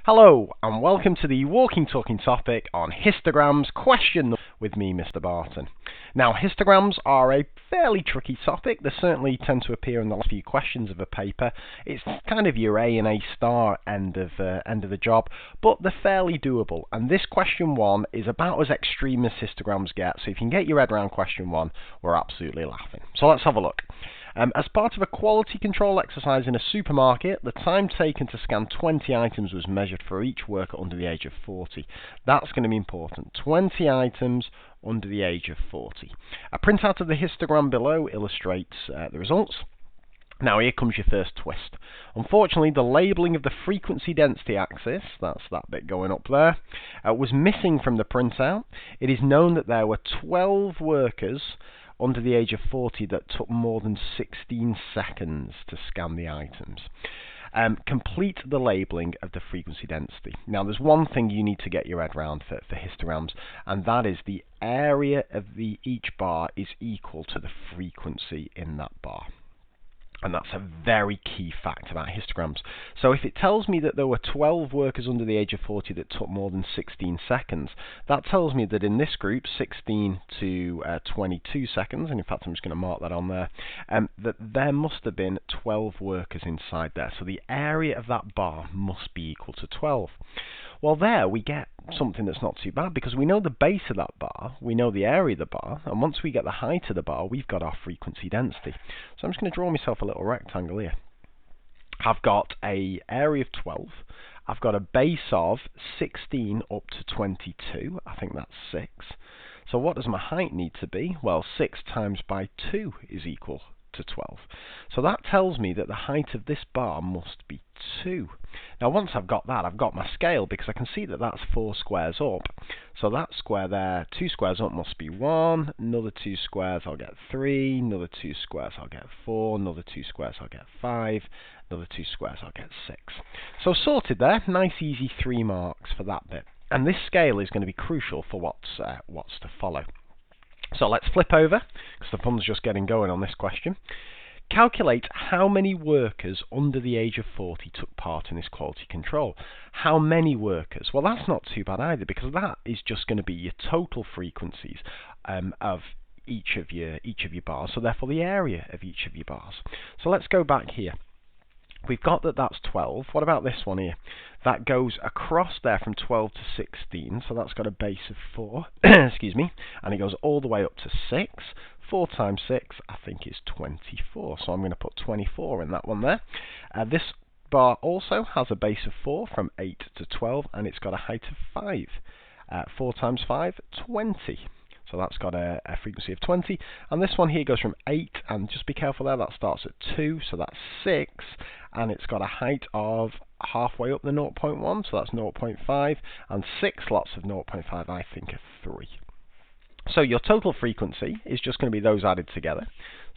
Hello, and welcome to the walking talking topic on histograms question with me, Mr. Barton. Now, histograms are a fairly tricky topic. They certainly tend to appear in the last few questions of a paper. It's kind of your A and A star end of the job, but they're fairly doable. And this question one is about as extreme as histograms get. So if you can get your head around question one, we're absolutely laughing. So let's have a look. As part of a quality control exercise in a supermarket, the time taken to scan 20 items was measured for each worker under the age of 40. That's going to be important. 20 items under the age of 40. A printout of the histogram below illustrates the results. Now here comes your first twist. Unfortunately, the labelling of the frequency density axis, that's that bit going up there, was missing from the printout. It is known that there were 12 workers under the age of 40 that took more than 16 seconds to scan the items. Complete the labelling of the frequency density. Now there's one thing you need to get your head around for histograms, and that is the area of each bar is equal to the frequency in that bar. And that's a very key fact about histograms. So if it tells me that there were 12 workers under the age of 40 that took more than 16 seconds, that tells me that in this group, 16 to 22 seconds, and in fact I'm just going to mark that on there, that there must have been 12 workers inside there. So the area of that bar must be equal to 12. Well, there we get something that's not too bad, because we know the base of that bar, we know the area of the bar, and once we get the height of the bar, we've got our frequency density. So I'm just going to draw myself a little rectangle here. I've got an area of 12, I've got a base of 16 up to 22, I think that's 6. So what does my height need to be? Well, 6 times by 2 is equal to 12. So that tells me that the height of this bar must be 2. Now once I've got that, I've got my scale, because I can see that that's 4 squares up. So that square there, 2 squares up must be 1, another 2 squares I'll get 3, another 2 squares I'll get 4, another 2 squares I'll get 5, another 2 squares I'll get 6. So sorted there, nice easy 3 marks for that bit. And this scale is going to be crucial for what's to follow. So let's flip over, because the fun's just getting going on this question. Calculate how many workers under the age of 40 took part in this quality control. How many workers? Well, that's not too bad either, because that is just going to be your total frequencies of each of your bars, so therefore the area of each of your bars. So let's go back here. We've got that that's 12. What about this one here? That goes across there from 12 to 16, so that's got a base of 4, excuse me, and it goes all the way up to 6. 4 times 6, I think, is 24, so I'm going to put 24 in that one there. This bar also has a base of 4 from 8 to 12, and it's got a height of 5. 4 times 5, 20. So that's got a frequency of 20. And this one here goes from 8, and just be careful there, that starts at 2, so that's 6. And it's got a height of halfway up the 0.1, so that's 0.5. And 6 lots of 0.5, I think, are 3. So your total frequency is just going to be those added together.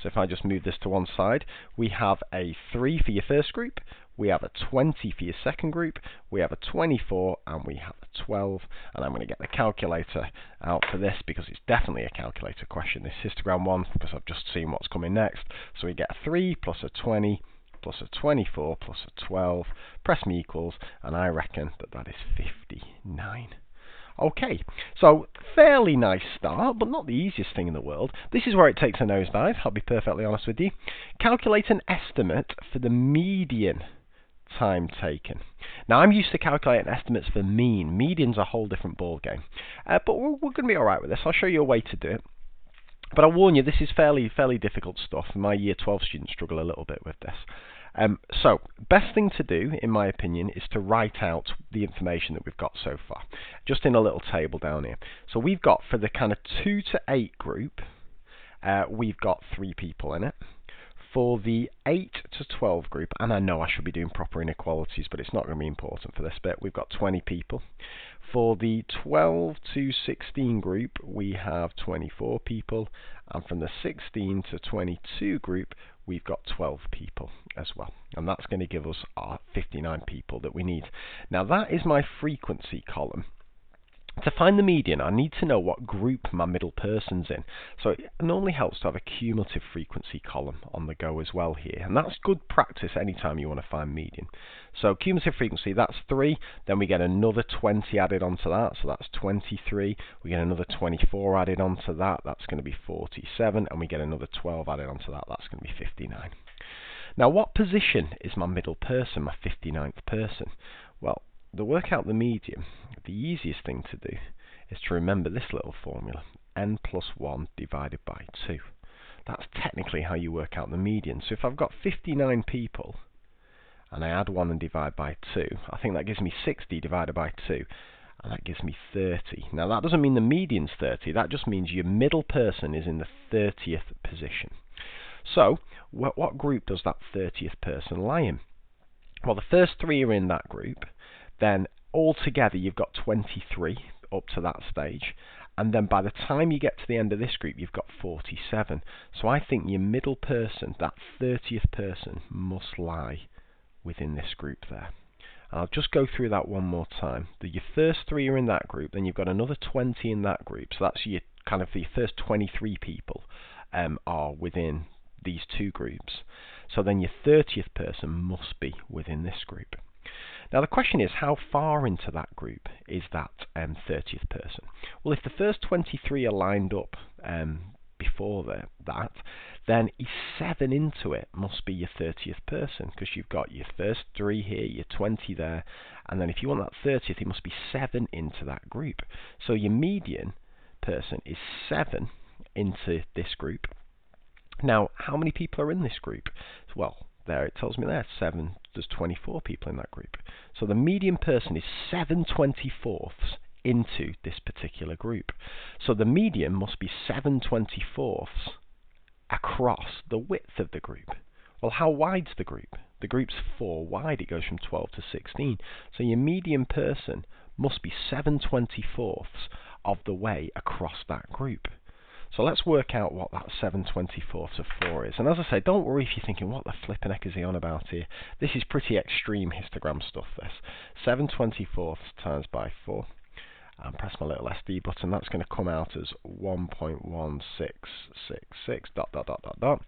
So if I just move this to one side, we have a 3 for your first group, we have a 20 for your second group, we have a 24, and we have a 12. And I'm going to get the calculator out for this, because it's definitely a calculator question, this histogram one, because I've just seen what's coming next. So we get a 3 plus a 20 plus a 24 plus a 12, press me equals, and I reckon that that is 59. Okay, so fairly nice start, but not the easiest thing in the world. This is where it takes a nosedive, I'll be perfectly honest with you. Calculate an estimate for the median time taken. Now I'm used to calculating estimates for mean. Median's a whole different ball game. But we're going to be alright with this. I'll show you a way to do it. But I warn you, this is fairly difficult stuff. My year 12 students struggle a little bit with this. So, best thing to do, in my opinion, is to write out the information that we've got so far, just in a little table down here. So we've got, for the kind of 2 to 8 group, we've got 3 people in it. For the 8 to 12 group, and I know I should be doing proper inequalities, but it's not going to be important for this bit, we've got 20 people. For the 12 to 16 group, we have 24 people, and from the 16 to 22 group, we've got 12 people as well. And that's going to give us our 59 people that we need. Now that is my frequency column. To find the median, I need to know what group my middle person's in. So it normally helps to have a cumulative frequency column on the go as well here. And that's good practice anytime you want to find median. So cumulative frequency, that's 3. Then we get another 20 added onto that. So that's 23. We get another 24 added onto that. That's going to be 47. And we get another 12 added onto that. That's going to be 59. Now, what position is my middle person, my 59th person? Well, to work out the median, the easiest thing to do is to remember this little formula, n plus 1 divided by 2. That's technically how you work out the median. So if I've got 59 people, and I add 1 and divide by 2, I think that gives me 60 divided by 2, and that gives me 30. Now that doesn't mean the median's 30, that just means your middle person is in the 30th position. So, what group does that 30th person lie in? Well, the first 3 are in that group. Then altogether you've got 23 up to that stage, and then by the time you get to the end of this group you've got 47. So I think your middle person, that 30th person, must lie within this group there. And I'll just go through that one more time. Your first 3 are in that group, then you've got another 20 in that group, so that's your kind of the first 23 people are within these 2 groups. So then your 30th person must be within this group. Now the question is, how far into that group is that 30th person? Well, if the first 23 are lined up before that, then 7 into it must be your 30th person, because you've got your first 3 here, your 20 there, and then if you want that 30th, it must be 7 into that group. So your median person is 7 into this group. Now, how many people are in this group? Well, there it tells me there, 7, there's 24 people in that group. So the median person is 7/24 into this particular group. So the median must be 7/24 across the width of the group. Well, how wide's the group? The group's 4 wide, it goes from 12 to 16. So your median person must be 7/24 of the way across that group. So let's work out what that 7/24 of 4 is. And as I say, don't worry if you're thinking, what the flipping heck is he on about here? This is pretty extreme histogram stuff, this. 7/24 times by 4. And press my little SD button. That's going to come out as 1.1666 ...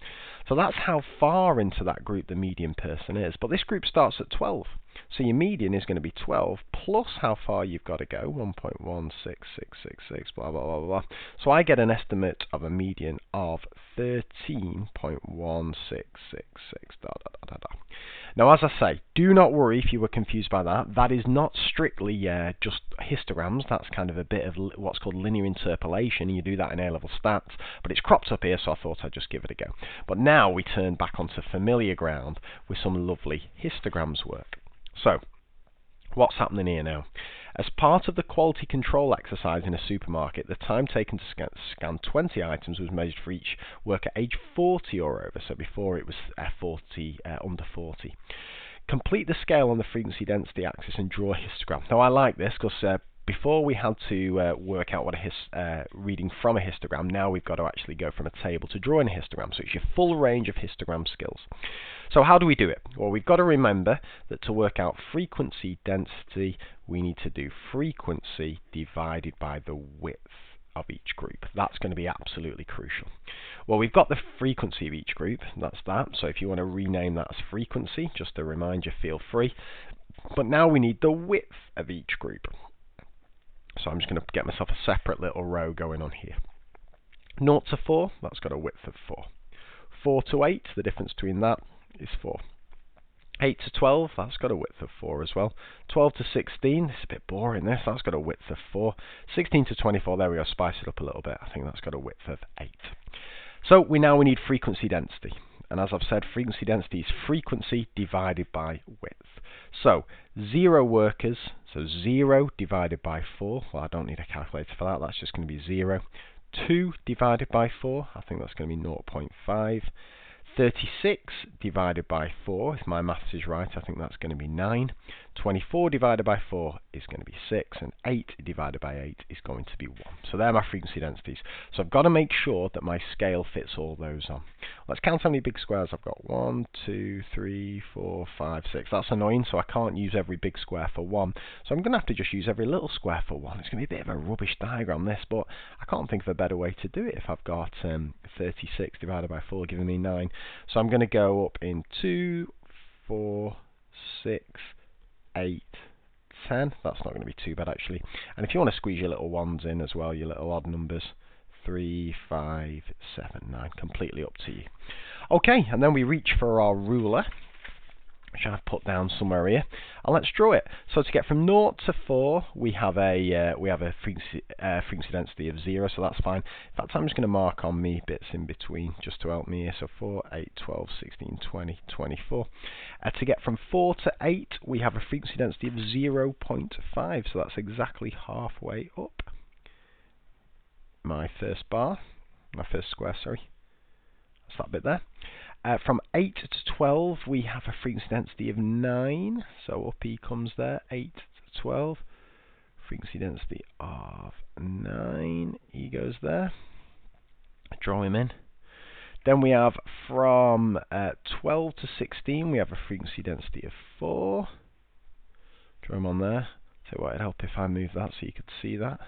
So that's how far into that group the median person is. But this group starts at 12. So your median is going to be 12 plus how far you've got to go, 1.16666, blah, blah, blah, blah. So I get an estimate of a median of 13.1666, ... Now, as I say, do not worry if you were confused by that. That is not strictly just histograms. That's kind of a bit of what's called linear interpolation. You do that in A-level stats, but it's cropped up here, so I thought I'd just give it a go. But now we turn back onto familiar ground with some lovely histograms work. So, what's happening here now? As part of the quality control exercise in a supermarket, the time taken to scan 20 items was measured for each worker age 40 or over, so before it was under 40. Complete the scale on the frequency density axis and draw a histogram. Now I like this because before we had to work out what a reading from a histogram, now we've got to actually go from a table to drawing a histogram. So it's your full range of histogram skills. So how do we do it? Well, we've got to remember that to work out frequency density, we need to do frequency divided by the width of each group. That's going to be absolutely crucial. Well, we've got the frequency of each group, that's that. So if you want to rename that as frequency, just to remind you, feel free. But now we need the width of each group. So I'm just going to get myself a separate little row going on here. 0 to 4, that's got a width of 4. 4 to 8, the difference between that is 4. 8 to 12, that's got a width of 4 as well. 12 to 16, this is a bit boring this, that's got a width of 4. 16 to 24, there we go, spice it up a little bit, I think that's got a width of 8. So we need frequency density. And as I've said, frequency density is frequency divided by width. So 0 workers, so 0 divided by 4. Well, I don't need a calculator for that. That's just going to be 0. 2 divided by 4. I think that's going to be 0.5. 36 divided by 4, if my maths is right, I think that's going to be 9. 24 divided by 4 is going to be 6, and 8 divided by 8 is going to be 1. So they're my frequency densities. So I've got to make sure that my scale fits all those on. Let's count how many big squares I've got. 1, 2, 3, 4, 5, 6. That's annoying, so I can't use every big square for 1. So I'm going to have to just use every little square for 1. It's going to be a bit of a rubbish diagram, this, but I can't think of a better way to do it if I've got 36 divided by 4 giving me 9. So I'm going to go up in 2, 4, 6, 8, 10. That's not going to be too bad, actually. And if you want to squeeze your little ones in as well, your little odd numbers, 3, 5, 7, 9, completely up to you. Okay, and then we reach for our ruler, which I've put down somewhere here, and let's draw it. So to get from 0 to 4, we have a frequency density of 0, so that's fine. In fact, I'm just going to mark on me bits in between just to help me here. So 4, 8, 12, 16, 20, 24. To get from 4 to 8, we have a frequency density of 0.5, so that's exactly halfway up my first square, sorry. That's that bit there. From 8 to 12, we have a frequency density of 9. So up E comes there, 8 to 12. Frequency density of 9. E goes there. Draw him in. Then we have from 12 to 16, we have a frequency density of 4. Draw him on there. So what it'd help if I move that so you could see that.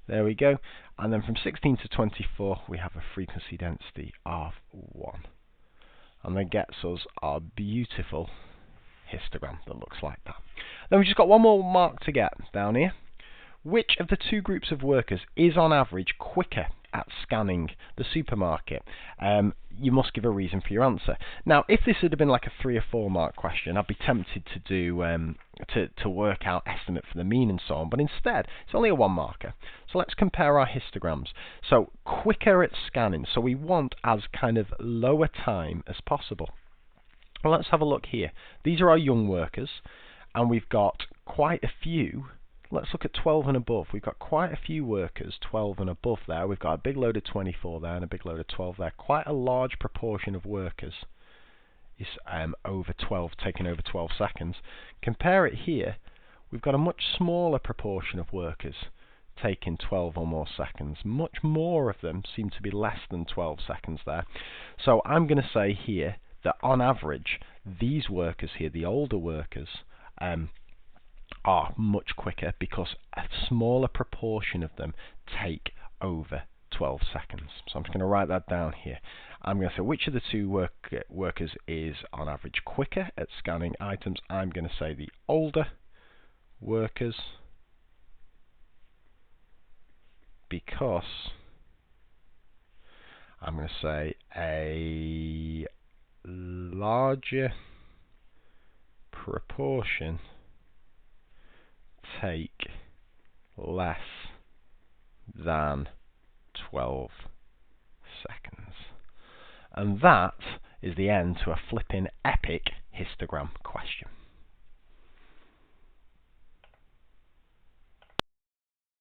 There we go. And then from 16 to 24, we have a frequency density of 1. And that gets us our beautiful histogram that looks like that. Then we've just got one more mark to get down here. Which of the two groups of workers is on average quicker at scanning the supermarket? You must give a reason for your answer. Now, if this had been like a 3 or 4 mark question, I'd be tempted to do to work out estimate for the mean and so on. But instead, it's only a 1 marker. So let's compare our histograms. So quicker at scanning. So we want as kind of lower time as possible. Well, let's have a look here. These are our young workers, and we've got quite a few. Let's look at 12 and above. We've got quite a few workers, 12 and above there. We've got a big load of 24 there and a big load of 12 there. Quite a large proportion of workers is over 12, taking over 12 seconds. Compare it here. We've got a much smaller proportion of workers taking 12 or more seconds. Much more of them seem to be less than 12 seconds there. So I'm going to say here that on average, these workers here, the older workers, are much quicker because a smaller proportion of them take over 12 seconds. So I'm just going to write that down here. I'm going to say which of the two workers is on average quicker at scanning items. I'm going to say the older workers, because I'm going to say a larger proportion take less than 12 seconds. And that is the end to a flipping epic histogram question.